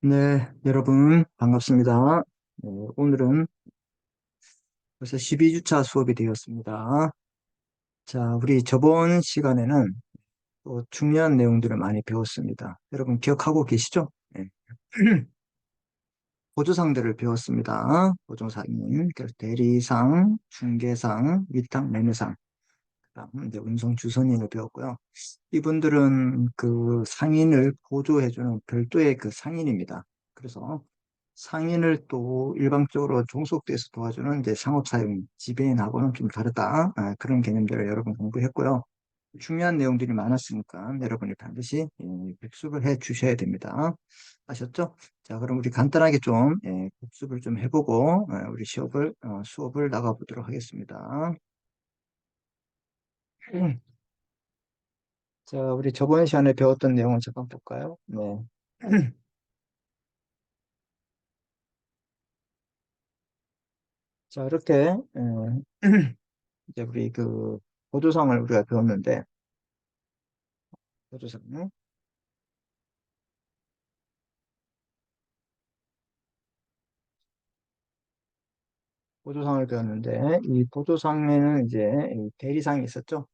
네, 여러분 반갑습니다. 네, 오늘은 벌써 12주차 수업이 되었습니다. 자, 우리 저번 시간에는 또 중요한 내용들을 많이 배웠습니다. 여러분 기억하고 계시죠? 네. 보조상들을 배웠습니다. 보조상인, 그래서 대리상, 중개상, 위탁, 매매상, 그다음 이제 운송 주선인을 배웠고요. 이분들은 그 상인을 보조해주는 별도의 그 상인입니다. 그래서 상인을 또 일방적으로 종속돼서 도와주는 이제 상업사용 지배인하고는 좀 다르다. 그런 개념들을 여러분 공부했고요. 중요한 내용들이 많았으니까 여러분이 반드시 복습을 해 주셔야 됩니다. 아셨죠? 자, 그럼 우리 간단하게 좀 복습을 좀 해보고 우리 수업을 나가보도록 하겠습니다. 자, 우리 저번 시간에 배웠던 내용을 잠깐 볼까요? 네. 자, 이렇게, 이제 우리 그, 보조상을 우리가 배웠는데, 보조상, 보조상을 배웠는데, 이 보조상에는 이제 이 대리상이 있었죠.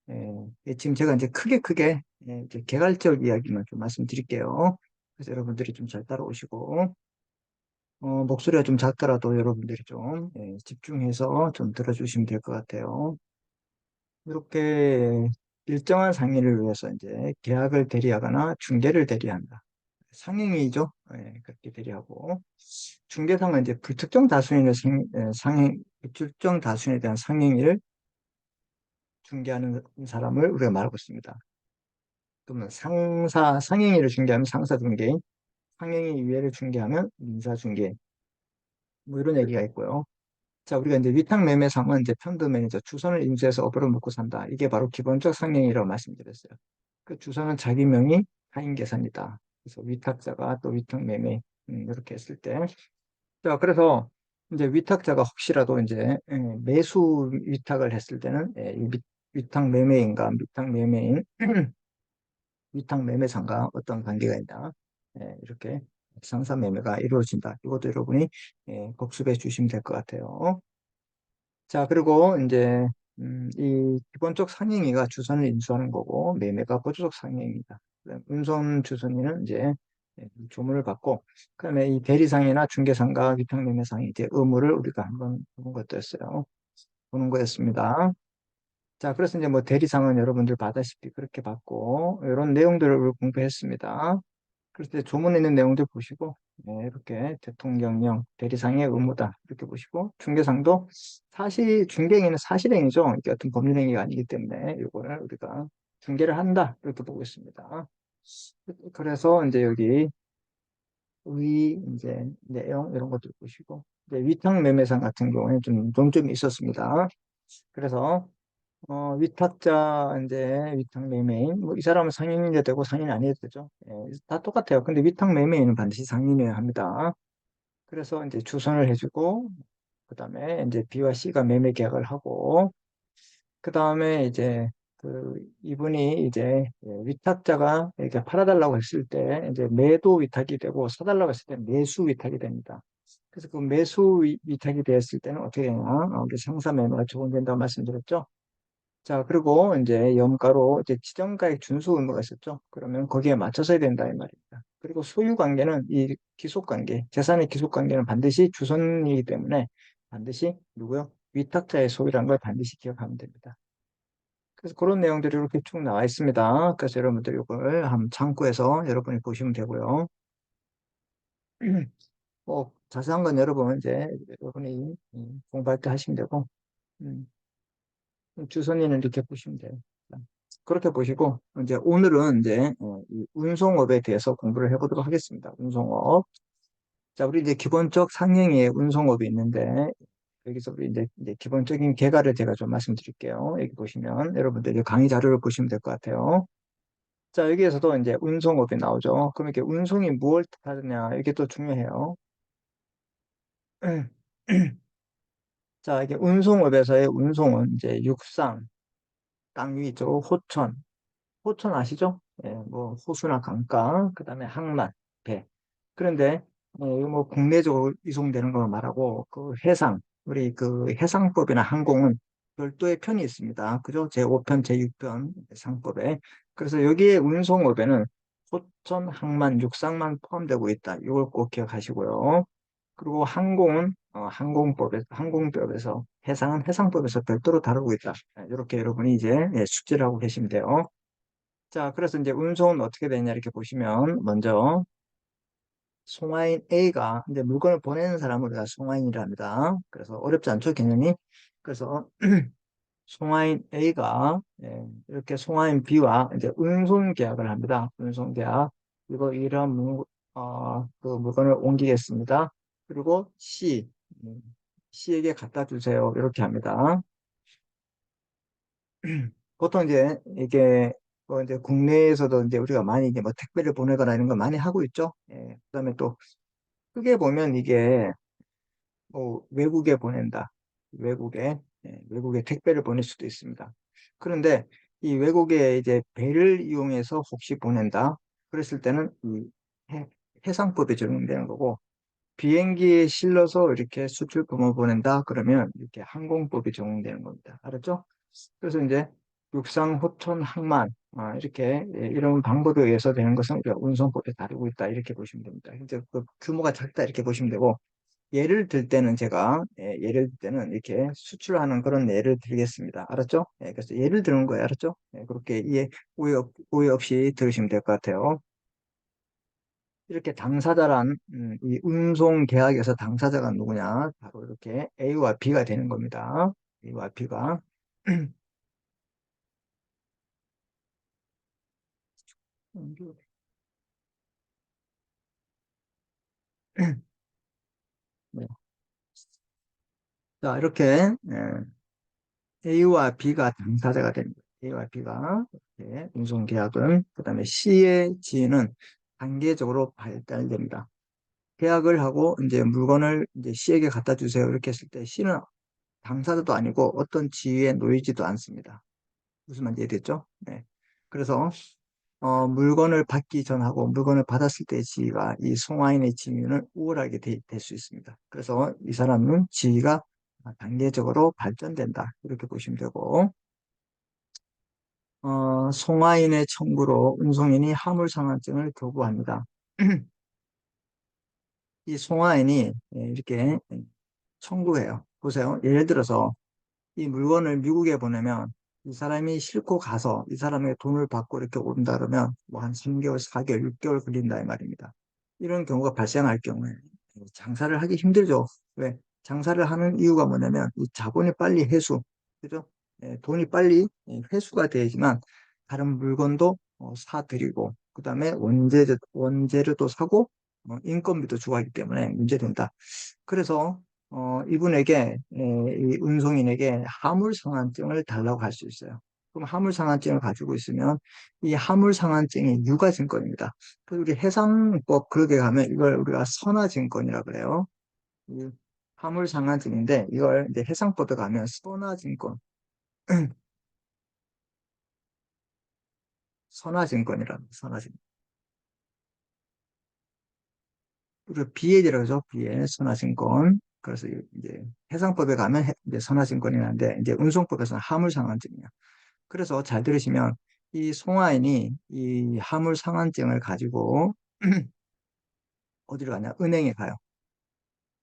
지금 제가 이제 크게, 이제 개괄적 이야기만 좀 말씀드릴게요. 그래서 여러분들이 좀 잘 따라오시고, 목소리가 좀 작더라도 여러분들이 좀 집중해서 좀 들어주시면 될 것 같아요. 이렇게 일정한 상인을 위해서 이제 계약을 대리하거나 중개를 대리한다. 상행위죠. 그렇게 대리하고 중개상은 이제 불특정 다수인의 불특정 다수인에 대한 상행위를 중개하는 사람을 우리가 말하고 있습니다. 그러면 상행위를 중개하면 상사 중개인, 상행위 이외를 중개하면 민사 중개인, 뭐 이런 얘기가 있고요. 자, 우리가 이제 위탁매매상은 이제 펀드 매니저, 주선을 인수해서 업으로 먹고 산다. 이게 바로 기본적 상행위라고 말씀드렸어요. 그 주선은 자기 명의 하인 계산이다. 그래서 위탁자가 또 위탁매매 이렇게 했을 때. 자, 그래서 이제 위탁자가 혹시라도 이제 매수 위탁을 했을 때는 이 위탁매매인가 위탁매매인 위탁매매상과 어떤 관계가 있다. 이렇게 상사매매가 이루어진다. 이것도 여러분이 복습해 주시면 될 것 같아요. 자, 그리고 이제 이 기본적 상행위가 주선을 인수하는 거고 매매가 보조적 상행위다. 운송 주선인은 이제 조문을 받고 그다음에 이 대리상이나 중개상과 위탁매매상이 이제 의무를 우리가 한번 보는 것도였어요. 보는 거였습니다. 자, 그래서 이제 뭐 대리상은 여러분들 봐다시피 그렇게 받고 이런 내용들을 공부했습니다. 그래서 이제 조문에 있는 내용들 보시고 이렇게 대통령령 대리상의 의무다 이렇게 보시고 중개상도 사실 중개행위는 사실행위죠. 이게 어떤 법률행위가 아니기 때문에 이거를 우리가 중개를 한다 이렇게 보고 있습니다. 그래서 이제 여기 이제 내용 이런 것들 보시고 이제 위탁매매상 같은 경우에는 좀 논점이 있었습니다. 그래서 위탁자, 이제, 위탁 매매인. 뭐, 이 사람은 상인이 되고 상인이 아니어도 되죠. 다 똑같아요. 근데 위탁 매매인은 반드시 상인이어야 합니다. 그래서 이제 주선을 해주고, 그 다음에 이제 B와 C가 매매 계약을 하고, 그 다음에 이제 이분이 이제 위탁자가 이렇게 팔아달라고 했을 때, 이제 매도 위탁이 되고, 사달라고 했을 때 매수 위탁이 됩니다. 그래서 그 매수 위탁이 되었을 때는 어떻게 되냐? 우리 상사 매매가 적용된다고 말씀드렸죠. 자, 그리고 이제 염가로 이제 지정가액 준수 의무가 있었죠. 그러면 거기에 맞춰서 해야 된다, 이 말입니다. 그리고 소유 관계는 이 기속 관계, 재산의 기속 관계는 반드시 주선이기 때문에 반드시 누구요? 위탁자의 소유라는 걸 반드시 기억하면 됩니다. 그래서 그런 내용들이 이렇게 쭉 나와 있습니다. 그래서 여러분들 이걸 한번 참고해서 여러분이 보시면 되고요. 뭐 자세한 건 여러분 이제 여러분이 공부할 때 하시면 되고, 음, 주선이는 이렇게 보시면 돼요. 그렇게 보시고, 이제 오늘은 이제 이 운송업에 대해서 공부를 해보도록 하겠습니다. 운송업. 자, 우리 이제 기본적 상행의 운송업이 있는데, 여기서 우리 이제 기본적인 개괄을 제가 좀 말씀드릴게요. 여기 보시면, 여러분들 이제 강의 자료를 보시면 될 것 같아요. 자, 여기에서도 이제 운송업이 나오죠. 그럼 이게 운송이 무엇을 뜻하느냐, 이게 또 중요해요. 자, 이게 운송업에서의 운송은 이제 육상, 땅 위죠, 호천, 호천 아시죠? 뭐 호수나 강가, 그다음에 항만, 배. 그런데 이거 뭐 국내적으로 이송되는 걸 말하고 그 해상 우리 그 해상법이나 항공은 별도의 편이 있습니다. 그죠? 제5편, 제6편 해상법에. 그래서 여기에 운송업에는 호천, 항만, 육상만 포함되고 있다. 이걸 꼭 기억하시고요. 그리고 항공은 항공법에서 해상은 해상법에서 별도로 다루고 있다. 이렇게 여러분이 이제 숙지를 하고 계시면 돼요. 자, 그래서 이제 운송은 어떻게 되냐 이렇게 보시면 먼저 송화인 A가 이제 물건을 보내는 사람을 우리가 송화인이라 합니다. 그래서 어렵지 않죠, 개념이? 그래서 송화인 A가 이렇게 송화인 B와 이제 운송 계약을 합니다. 운송 계약. 그리고 이런 그 물건을 옮기겠습니다. 그리고 C에게 갖다 주세요. 이렇게 합니다. 보통 이제 이게 뭐 이제 국내에서도 이제 우리가 많이 이제 뭐 택배를 보내거나 이런 거 많이 하고 있죠. 그다음에 또 크게 보면 이게 뭐 외국에 보낸다. 외국에 택배를 보낼 수도 있습니다. 그런데 이 외국에 이제 배를 이용해서 혹시 보낸다. 그랬을 때는 이 해, 해상법에 적용되는 거고 비행기에 실려서 이렇게 수출품을 보낸다. 그러면 이렇게 항공법이 적용되는 겁니다. 알았죠? 그래서 이제 육상, 호천, 항만 이렇게 이런 방법에 의해서 되는 것은 우리가 운송법에 다루고 있다. 이렇게 보시면 됩니다. 이제 그 규모가 작다 이렇게 보시면 되고 예를 들 때는 제가 예를 들 때는 이렇게 수출하는 그런 예를 들겠습니다. 알았죠? 그래서 예를 드는 거예요. 알았죠? 그렇게 오해 없이 들으시면 될 것 같아요. 이렇게 당사자란 이 운송 계약에서 당사자가 누구냐? 바로 이렇게 A와 B가 되는 겁니다. A와 B가 네. 자, 이렇게 A와 B가 당사자가 됩니다. A와 B가 이렇게 운송 계약은 그다음에 C의 지위는 단계적으로 발달됩니다. 계약을 하고 이제 물건을 이제 C에게 갖다 주세요. 이렇게 했을 때 C는 당사자도 아니고 어떤 지위에 놓이지도 않습니다. 무슨 말인지 이해됐죠? 네. 그래서 물건을 받기 전하고 물건을 받았을 때의 지위가 이 송화인의 지위는 우월하게 될 수 있습니다. 그래서 이 사람은 지위가 단계적으로 발전된다. 이렇게 보시면 되고 송화인의 청구로 운송인이 화물상환증을 교부합니다. 이 송화인이 이렇게 청구해요. 보세요. 예를 들어서 이 물건을 미국에 보내면 이 사람이 싣고 가서 이 사람에게 돈을 받고 이렇게 온다 그러면 뭐 한 3개월, 4개월, 6개월 걸린다 이 말입니다. 이런 경우가 발생할 경우에 장사를 하기 힘들죠. 왜? 장사를 하는 이유가 뭐냐면 이 자본이 빨리 회수, 그죠? 돈이 빨리 회수가 되지만 다른 물건도 사들이고 그다음에 원재료도 사고 인건비도 주고 하기 때문에 문제된다. 그래서 이분에게 이 운송인에게 화물상환증을 달라고 할 수 있어요. 그럼 화물상환증을 가지고 있으면 이 화물상환증이 유가증권입니다. 그래서 우리 해상법 그렇게 가면 이걸 우리가 선화증권이라 그래요. 이 화물상환증인데 이걸 이제 해상법에 가면 선화증권, 선화증권이라 선화증권. 그리고 BL이라고 하죠. BL 선화증권. 그래서 이제 해상법에 가면 이제 선화증권이라는데 이제 운송법에서는 화물상환증이에요. 그래서 잘 들으시면 이 송하인이 이 화물 상환증을 가지고 어디로 가냐? 은행에 가요.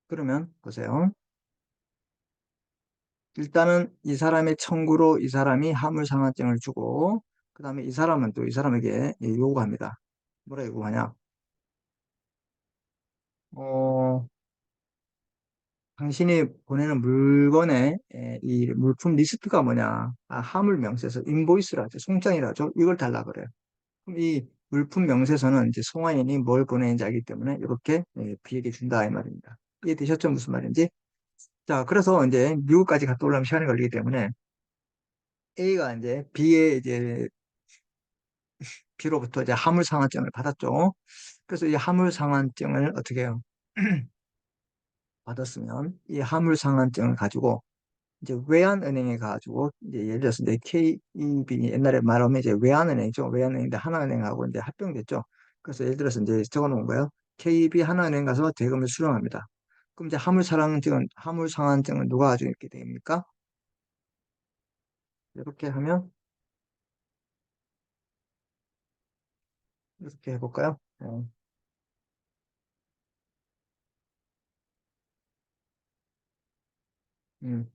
그러면 보세요. 일단은 이 사람의 청구로 이 사람이 화물 상환증을 주고 그다음에 이 사람은 또 이 사람에게 요구합니다. 뭐라 요구하냐? 어, 당신이 보내는 물건의 이 물품 리스트가 뭐냐? 화물 명세서 인보이스라 하죠. 송장이라 하죠. 이걸 달라 그래요. 그럼 이 물품 명세서는 이제 송화인이 뭘 보내는지 알기 때문에 이렇게 B에게 준다 이 말입니다. 이해되셨죠? 무슨 말인지? 자, 그래서 이제 미국까지 갔다 오려면 시간이 걸리기 때문에 A가 이제 B로부터 이제 화물 상환증을 받았죠. 그래서 이 화물 상환증을 어떻게 해요? 받았으면 이 화물 상환증을 가지고 이제 외환은행에 가지고 이제 예를 들어서 이제 KEB 옛날에 말하면 이제 외환은행이죠. 외환은행인데 하나은행하고 이제 합병됐죠. 그래서 예를 들어서 이제 적어놓은 거예요. KB 하나은행 가서 대금을 수령합니다. 그럼 이제 화물상환증은 누가 가지고 있게 됩니까? 이렇게 하면 이렇게 해볼까요? 음,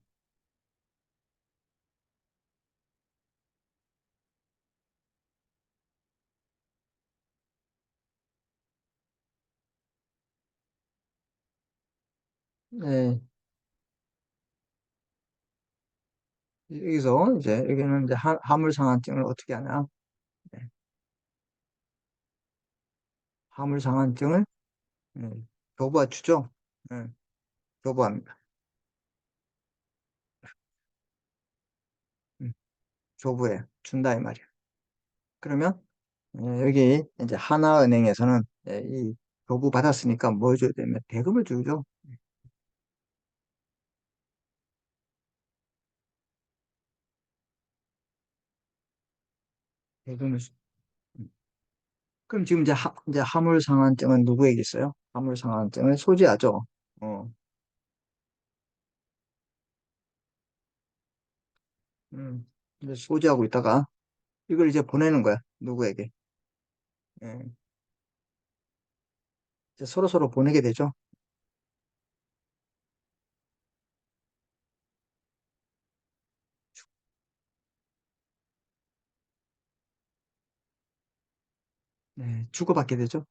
네. 여기서 이제 여기는 이제 화물상환증을 어떻게 하냐? 네. 화물상환증을 교부하 주죠. 네. 교부합니다. 음, 교부해 준다 이 말이야. 그러면 여기 이제 하나은행에서는 이 교부 받았으니까 뭘 줘야 되면 대금을 주죠. 대금을 주. 음. 그럼 지금 이제 화물상환증은 누구에게 있어요? 화물상환증을 소지하죠. 어, 이제 소지하고 있다가 이걸 이제 보내는 거야. 누구에게? 예, 이제 서로 보내게 되죠. 네, 주고받게 되죠.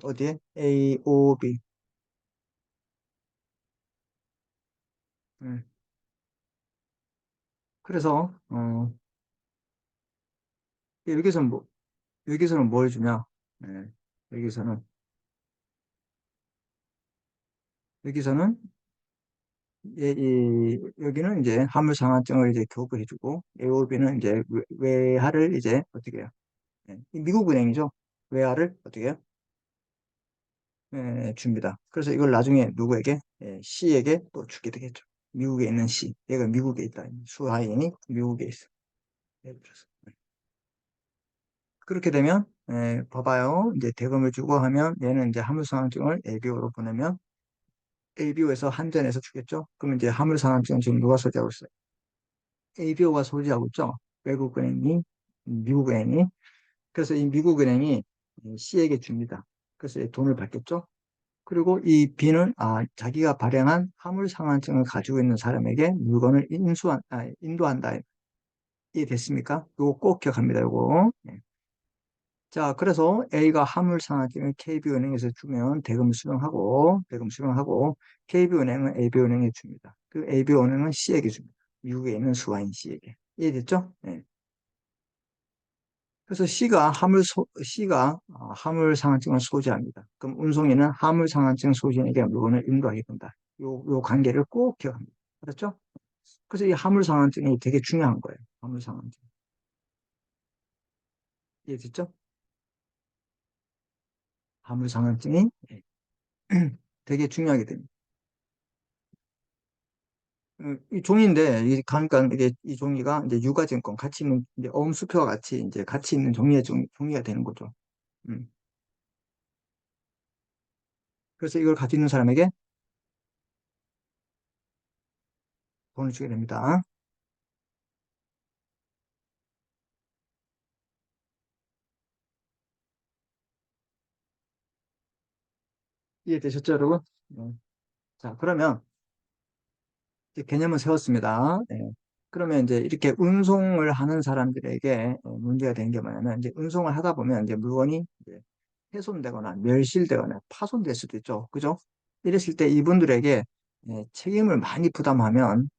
어디에? A, O, B. 예. 그래서 여기서는 여기서는 뭘 주냐? 예, 여기서는 여기서는 여기는 이제 화물상환증을 이제 교부해주고 AOB는 이제 외화를 이제 어떻게 해요? 이 미국은행이죠. 외화를 어떻게 해요? 줍니다. 그래서 이걸 나중에 누구에게? C에게 또 주게 되겠죠. 미국에 있는 C. 얘가 미국에 있다. 수하인이 미국에 있어. 예를 들어서. 그렇게 되면 봐봐요. 이제 대금을 주고 하면 얘는 이제 화물상환증을 ABO로 보내면 ABO에서 한전에서 주겠죠. 그러면 이제 화물상환증은 지금 누가 소지하고 있어요? ABO가 소지하고 있죠. 외국은행이, 미국은행이. 그래서 이 미국은행이 C에게 줍니다. 그래서 이 돈을 받겠죠. 그리고 이 B는 자기가 발행한 화물상환증을 가지고 있는 사람에게 물건을 인도한다. 이해됐습니까? 이거 꼭 기억합니다. 이거. 네. 자, 그래서 A가 화물상환증을 KB은행에서 주면 대금 수령하고 KB은행은 AB은행에 줍니다. 그 AB은행은 C에게 줍니다. 미국에 있는 수화인 C에게. 이해됐죠? 네. 그래서 C가 화물 상환증을 소지합니다. 그럼 운송인은 화물 상환증 소지인에게 물건을 인도하게 된다. 요 관계를 꼭 기억합니다. 그렇죠? 그래서 이 화물 상환증이 되게 중요한 거예요. 화물 상환증. 이해됐죠? 화물 상환증이 되게 중요하게 됩니다. 이 종이인데, 그러니까 이게 이 종이가 이제 유가증권 같이 있는, 이제 어음수표와 같이 이제 같이 있는 종이가 되는 거죠. 음. 그래서 이걸 가지고 있는 사람에게 돈을 주게 됩니다. 이해되셨죠, 여러분? 자, 그러면 이제 개념을 세웠습니다. 그러면 이제 이렇게 운송을 하는 사람들에게 문제가 되는 게 뭐냐면, 이제 운송을 하다 보면 이제 물건이 이제 훼손되거나 멸실되거나 파손될 수도 있죠. 그죠? 이랬을 때 이분들에게 책임을 많이 부담하면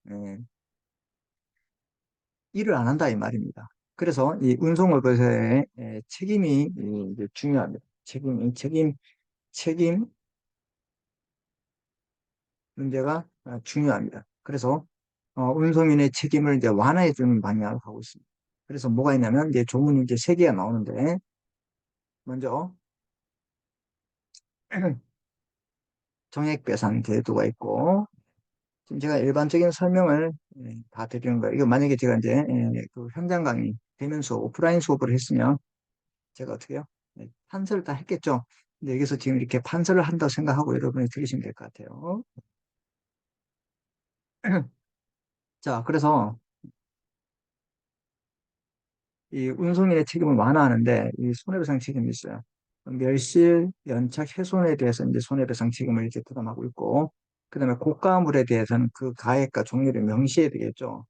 일을 안 한다 이 말입니다. 그래서 이 운송업에서의 책임이 이제 중요합니다. 책임 문제가 중요합니다. 그래서 운송인의 책임을 이제 완화해 주는 방향으로 가고 있습니다. 그래서 뭐가 있냐면 이제 조문이 이제 세 개가 나오는데 먼저 정액배상 제도가 있고 지금 제가 일반적인 설명을 다 드리는 거예요. 이거 만약에 제가 이제 그 현장 강의 대면 수업, 오프라인 수업을 했으면 제가 어떻게 해요? 판서를 다 했겠죠. 근데 여기서 지금 이렇게 판서를 한다고 생각하고 여러분이 들으시면 될 것 같아요. 자, 그래서 이 운송인의 책임을 완화하는데 이 손해배상 책임이 있어요. 멸실, 연착, 훼손에 대해서 이제 손해배상 책임을 이제 부담하고 있고, 그다음에 고가물에 대해서는 그 가액과 종류를 명시해야 되겠죠.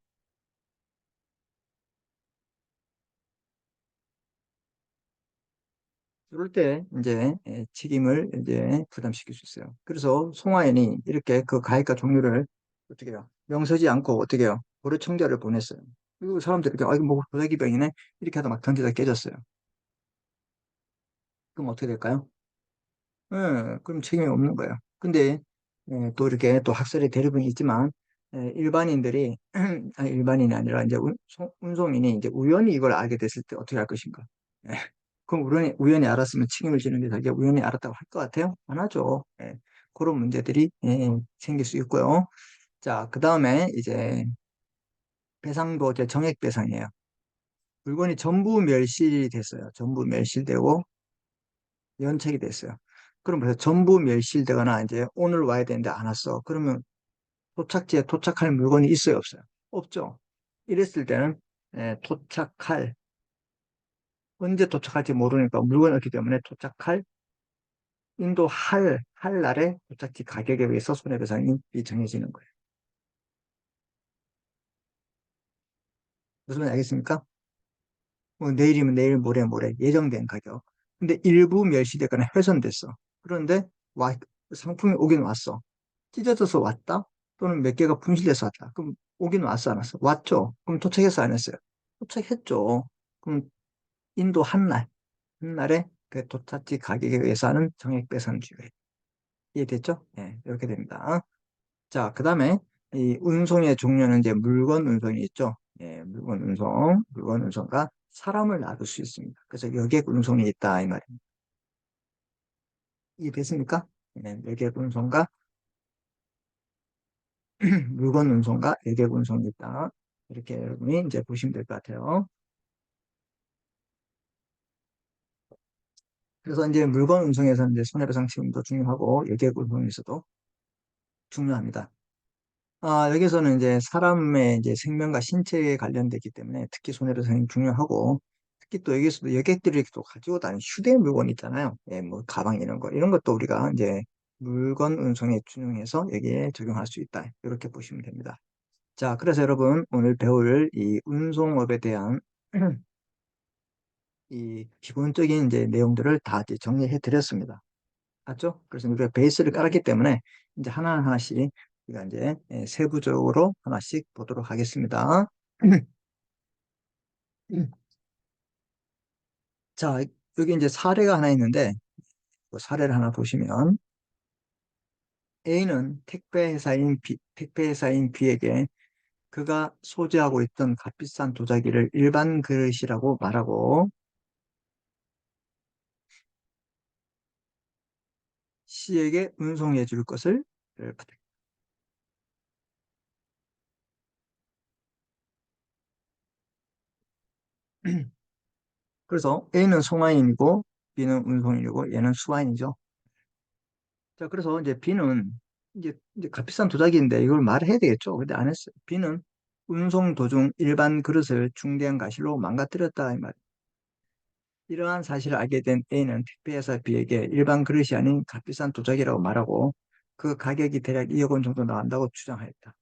그럴 때 이제 책임을 이제 부담시킬 수 있어요. 그래서 송하인이 이렇게 그 가액과 종류를 어떻게 해요? 명세지 않고 어떻게 해요? 고려청자를 보냈어요. 그리고 사람들이 이렇게 아 이거 뭐 도자기병이네 이렇게 하다 막 던지다 깨졌어요. 그럼 어떻게 될까요? 그럼 책임이 없는 거예요. 근데 또 이렇게 또 학설의 대립은 있지만 일반인들이 아니, 일반인이 아니라 이제 운송인이 이제 우연히 이걸 알게 됐을 때 어떻게 할 것인가? 예. 그럼 우연히 알았으면 책임을 지는데 자기가 우연히 알았다고 할 것 같아요? 안 하죠. 그런 문제들이 생길 수 있고요. 자, 그 다음에 이제 배상도 이제 정액 배상이에요. 물건이 전부 멸실이 됐어요. 전부 멸실되고 연착이 됐어요. 그럼 그래서 전부 멸실되거나 이제 오늘 와야 되는데 안 왔어. 그러면 도착지에 도착할 물건이 있어요, 없어요? 없죠. 이랬을 때는 도착할 언제 도착할지 모르니까 물건이 없기 때문에 도착할 인도할 날에 도착지 가격에 의해서 손해배상이 정해지는 거예요. 무슨 말인지 알겠습니까? 뭐 내일이면 내일, 모레 예정된 가격. 근데 일부 멸시되거나 훼손됐어. 그런데 상품이 오긴 왔어. 찢어져서 왔다? 또는 몇 개가 분실돼서 왔다. 그럼 오긴 왔어, 안 왔어? 왔죠? 그럼 도착했어, 안 했어요? 도착했죠. 그럼 인도 한 날에 그 도착지 가격에 의해서 하는 정액배상주의. 이해됐죠? 예, 이렇게 됩니다. 자, 그 다음에 이 운송의 종류는 이제 물건 운송이 있죠. 예, 물건 운송과 사람을 나눌 수 있습니다. 그래서 여객 운송이 있다, 이 말입니다. 이해됐습니까? 예, 여객 운송과 물건 운송과 여객 운송이 있다. 이렇게 여러분이 이제 보시면 될 것 같아요. 그래서 이제 물건 운송에서는 이제 손해배상 책임도 중요하고 여객 운송에서도 중요합니다. 여기서는 이제 사람의 이제 생명과 신체에 관련되기 때문에 특히 손해배상이 중요하고 특히 또 여기서도 여객들이 또 가지고 다니는 휴대 물건 있잖아요. 예, 뭐 가방 이런 것도 우리가 이제 물건 운송에 준용해서 여기에 적용할 수 있다. 이렇게 보시면 됩니다. 자, 그래서 여러분 오늘 배울 이 운송업에 대한 이 기본적인 이제 내용들을 다 이제 정리해 드렸습니다. 맞죠? 그래서 우리가 베이스를 깔았기 때문에 이제 하나하나씩 우리가 이제 세부적으로 하나씩 보도록 하겠습니다. 자, 여기 이제 사례가 하나 있는데 그 사례를 하나 보시면 A는 택배 회사인 B에게 그가 소지하고 있던 값비싼 도자기를 일반 그릇이라고 말하고 C에게 운송해 줄 것을 부탁. 그래서 A는 송화인이고 B는 운송인이고 얘는 수화인이죠. 자, 그래서 이제 B는 이제 값비싼 도자기인데 이걸 말해야 되겠죠. 근데 안 했어요. B는 운송 도중 일반 그릇을 중대한 가실로 망가뜨렸다 이 말. 이러한 사실을 알게 된 A는 택배회사 B에게 일반 그릇이 아닌 값비싼 도자기라고 말하고 그 가격이 대략 2억 원 정도 나간다고 주장하였다.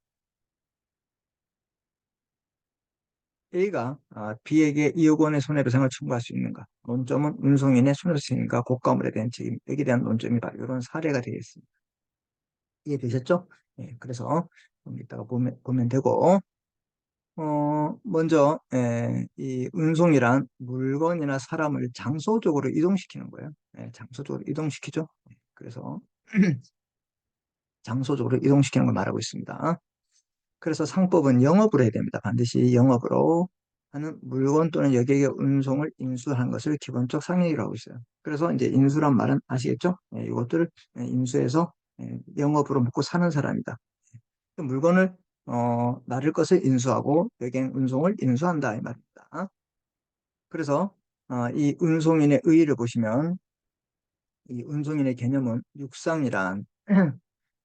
A가 B에게 2억 원의 손해배상을 청구할 수 있는가? 논점은 운송인의 손해배상과 고가물에 대한 책임, 여기에 대한 논점이 바로 이런 사례가 되겠습니다. 이해되셨죠? 예, 그래서 좀 이따가 보면 되고, 먼저, 이 운송이란 물건이나 사람을 장소적으로 이동시키는 거예요. 장소적으로 이동시키죠. 그래서 장소적으로 이동시키는 걸 말하고 있습니다. 그래서 상법은 영업으로 해야 됩니다. 반드시 영업으로 하는 물건 또는 여객의 운송을 인수한 것을 기본적 상행위로 하고 있어요. 그래서 이제 인수란 말은 아시겠죠? 이것들을 인수해서 영업으로 먹고 사는 사람이다. 물건을 나를 것을 인수하고 여객 운송을 인수한다 이 말입니다. 그래서 이 운송인의 의의를 보시면 이 운송인의 개념은 육상이란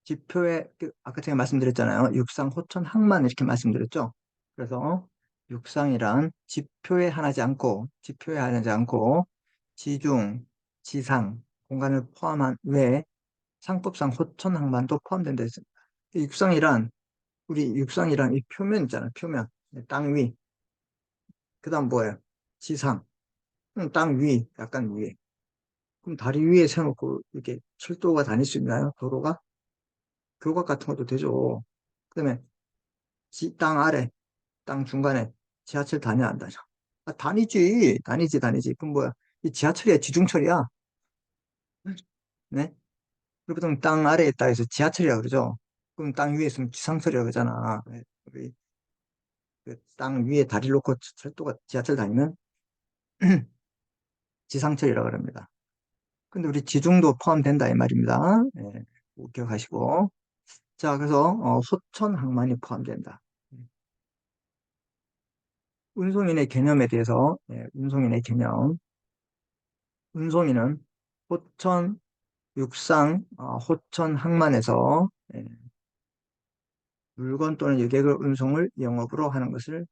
지표에 아까 제가 말씀드렸잖아요. 육상, 호천, 항만 이렇게 말씀드렸죠. 그래서 육상이란 지표에 하지 않고 지중, 지상 공간을 포함한 외에 상법상 호천, 항만도 포함된다 했습니다. 우리 육상이란 이 표면 있잖아요. 표면, 땅 위. 그다음 뭐예요? 지상, 땅 위, 약간 위에. 그럼 다리 위에 세워놓고 이렇게 철도가 다닐 수 있나요? 도로가? 교각 같은 것도 되죠. 그다음에 땅 아래, 땅 중간에 지하철 다녀 안 다녀? 아, 다니지. 그럼 뭐야? 이 지하철이야, 지중철이야. 네? 그리고 땅 아래에 있다 해서 지하철이라 그러죠. 그럼 땅 위에 있으면 지상철이라고 그러잖아. 네. 그땅 위에 다리 놓고 철도가 지하철 다니면 지상철이라고 합니다. 근데 우리 지중도 포함된다 이 말입니다. 네, 꼭 기억하시고. 자, 그래서 소천 항만이 포함된다. 운송인의 개념에 대해서 운송인의 개념. 운송인은 호천, 육상, 호천, 항만에서 물건 또는 여객을 운송을 영업으로 하는 것을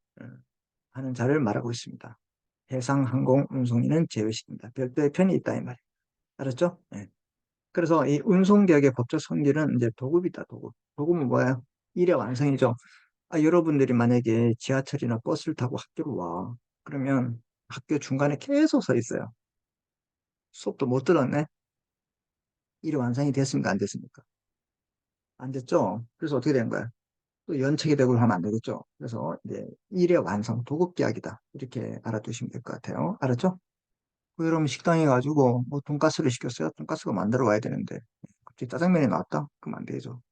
하는 자를 말하고 있습니다. 해상, 항공, 운송인은 제외시킵니다. 별도의 편이 있다 이 말이에요. 알았죠? 예. 그래서 이 운송계약의 법적 성질은 이제 도급이다, 도급. 도급은 뭐예요? 일의 완성이죠. 여러분들이 만약에 지하철이나 버스를 타고 학교로 와. 그러면 학교 중간에 계속 서 있어요. 수업도 못 들었네? 일이 완성이 됐습니까? 안 됐습니까? 안 됐죠? 그래서 어떻게 된 거야? 또 연착이 되고 하면 안 되겠죠? 그래서 이제 일의 완성, 도급계약이다. 이렇게 알아두시면 될 것 같아요. 알았죠? 여러분 식당에 가지고 뭐 돈가스를 시켰어요. 돈가스가 만들어 와야 되는데 갑자기 짜장면이 나왔다? 그럼 안 되죠.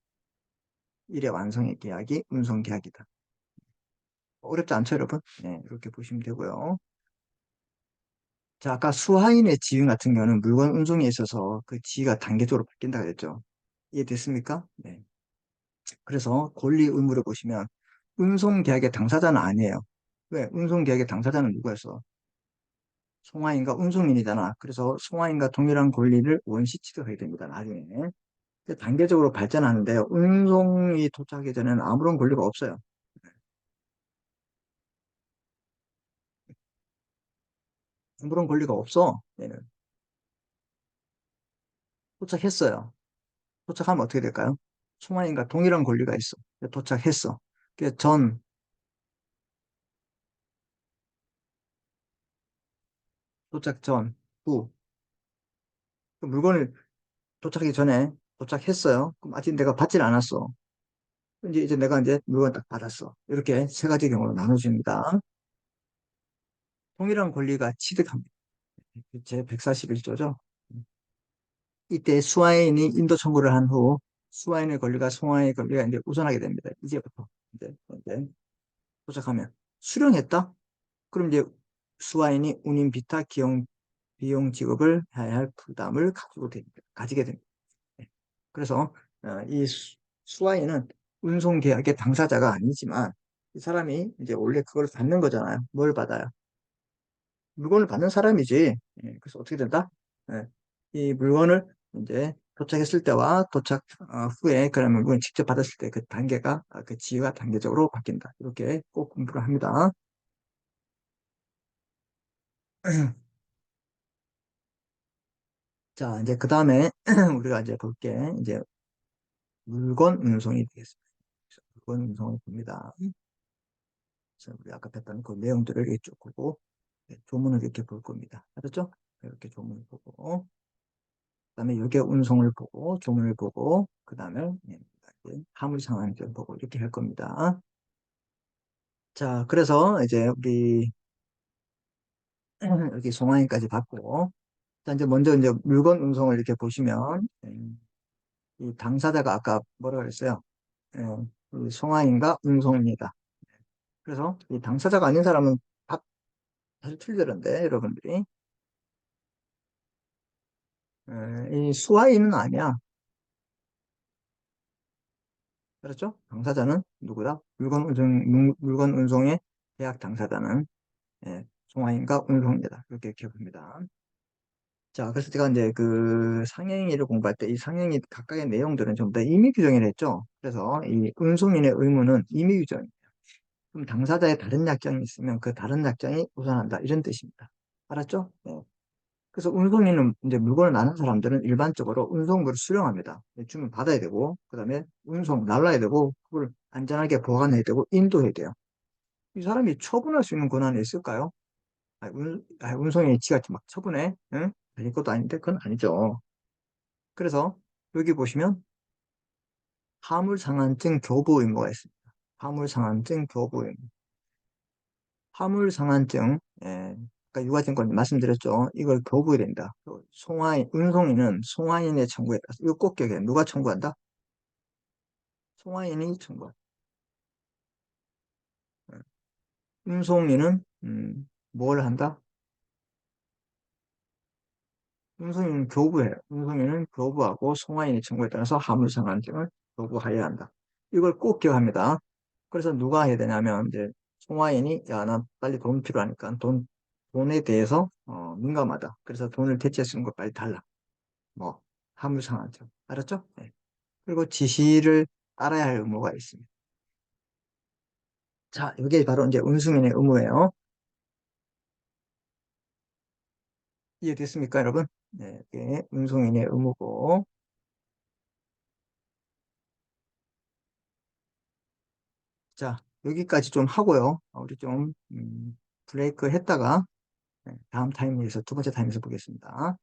일의 완성의 계약이 운송계약이다. 어렵지 않죠, 여러분? 네, 이렇게 보시면 되고요. 자, 아까 수하인의 지위 같은 경우는 물건 운송에 있어서 그 지위가 단계적으로 바뀐다 그랬죠. 이해됐습니까? 네. 그래서 권리 의무를 보시면 운송계약의 당사자는 아니에요. 왜? 운송계약의 당사자는 누구였어? 송하인과 운송인이잖아. 그래서 송하인과 동일한 권리를 원시 취득하게 됩니다. 나중에. 단계적으로 발전하는데 운송이 도착하기 전에는 아무런 권리가 없어요. 아무런 권리가 없어. 얘는 도착했어요. 도착하면 어떻게 될까요? 송하인과 동일한 권리가 있어. 도착했어. 그 전, 도착 전, 후. 그 물건을 도착하기 전에 도착했어요. 그럼 아직 내가 받질 않았어. 이제 내가 이제 물건 딱 받았어. 이렇게 세 가지 경우로 나눠집니다. 동일한 권리가 취득합니다. 제 141조죠. 이때 수하인이 인도 청구를 한 후 수하인의 권리가 송하인의 권리가 이제 우선하게 됩니다. 이제부터 이제 도착하면 수령했다. 그럼 이제 수하인이 운임 비타 기용 비용 지급을 해야 할 부담을 가지게 됩니다. 네. 그래서 이 수하인은 운송 계약의 당사자가 아니지만 이 사람이 이제 원래 그걸 받는 거잖아요. 뭘 받아요? 물건을 받는 사람이지. 그래서 어떻게 된다? 예, 이 물건을 이제 도착했을 때와 도착 후에 그러면 물건을 직접 받았을 때 그 단계가 그 지위가 단계적으로 바뀐다. 이렇게 꼭 공부를 합니다. 자, 이제 그 다음에 우리가 이제 볼게 이제 물건 운송이 되겠습니다. 그래서 물건 운송을 봅니다. 그래서 우리 아까 했던 그 내용들을 이렇게 쭉 보고 조문을 이렇게 볼 겁니다. 알았죠? 이렇게 조문을 보고 그다음에 요게 운송을 보고 조문을 보고 그다음에 화물 상황을 보고 이렇게 할 겁니다. 자, 그래서 이제 우리 여기 송화인까지 봤고 자, 이제 먼저 이제 물건 운송을 이렇게 보시면 이 당사자가 아까 뭐라 그랬어요? 이 송화인과 운송입니다. 그래서 이 당사자가 아닌 사람은 다 사실 틀리던데 여러분들이 이 수화인은 아니야. 그렇죠? 당사자는 누구다? 물건 운송의 계약 당사자는 송화인과 운송입니다. 이렇게 기억합니다. 자, 그래서 제가 이제 그 상행위를 공부할 때 이 상행위 각각의 내용들은 전부 다 임의 규정이라 했죠. 그래서 이 운송인의 의무는 임의 규정이에요. 그럼 당사자의 다른 약정이 있으면 그 다른 약정이 우선한다. 이런 뜻입니다. 알았죠? 네. 그래서 운송인은 이제 물건을 나는 사람들은 일반적으로 운송물을 수령합니다. 주문 받아야 되고, 그 다음에 운송, 날라야 되고, 그걸 안전하게 보관해야 되고, 인도해야 돼요. 이 사람이 처분할 수 있는 권한이 있을까요? 운송인이 지가 막 처분해? 응? 아닐 것도 아닌데, 그건 아니죠. 그래서 여기 보시면 화물상한증 교부 의무가 있습니다. 화물상한증 교부 의무. 화물상한증, 예, 아까 유가증권 말씀드렸죠. 이걸 교부해야 된다. 운송인은 송화인의 청구에 따라서, 이거 꼭 기억해. 누가 청구한다? 송화인이 청구한다. 예. 운송인은, 뭘 한다? 운송인은 교부해요. 운송인은 교부하고 송화인의 청구에 따라서 화물상한증을 교부하여야 한다. 이걸 꼭 기억합니다. 그래서 누가 해야 되냐면, 이제, 송화인이, 야, 나 빨리 돈 필요하니까, 돈에 대해서, 민감하다. 그래서 돈을 대체 쓰는 거 빨리 달라. 뭐, 화물상한증. 알았죠? 네. 그리고 지시를 따라야 할 의무가 있습니다. 자, 이게 바로 이제 운송인의 의무예요. 이해됐습니까, 여러분? 네, 이게 운송인의 의무고. 자, 여기까지 좀 하고요. 우리 좀, 브레이크 했다가, 네, 다음 타임에서, 두 번째 타임에서 보겠습니다.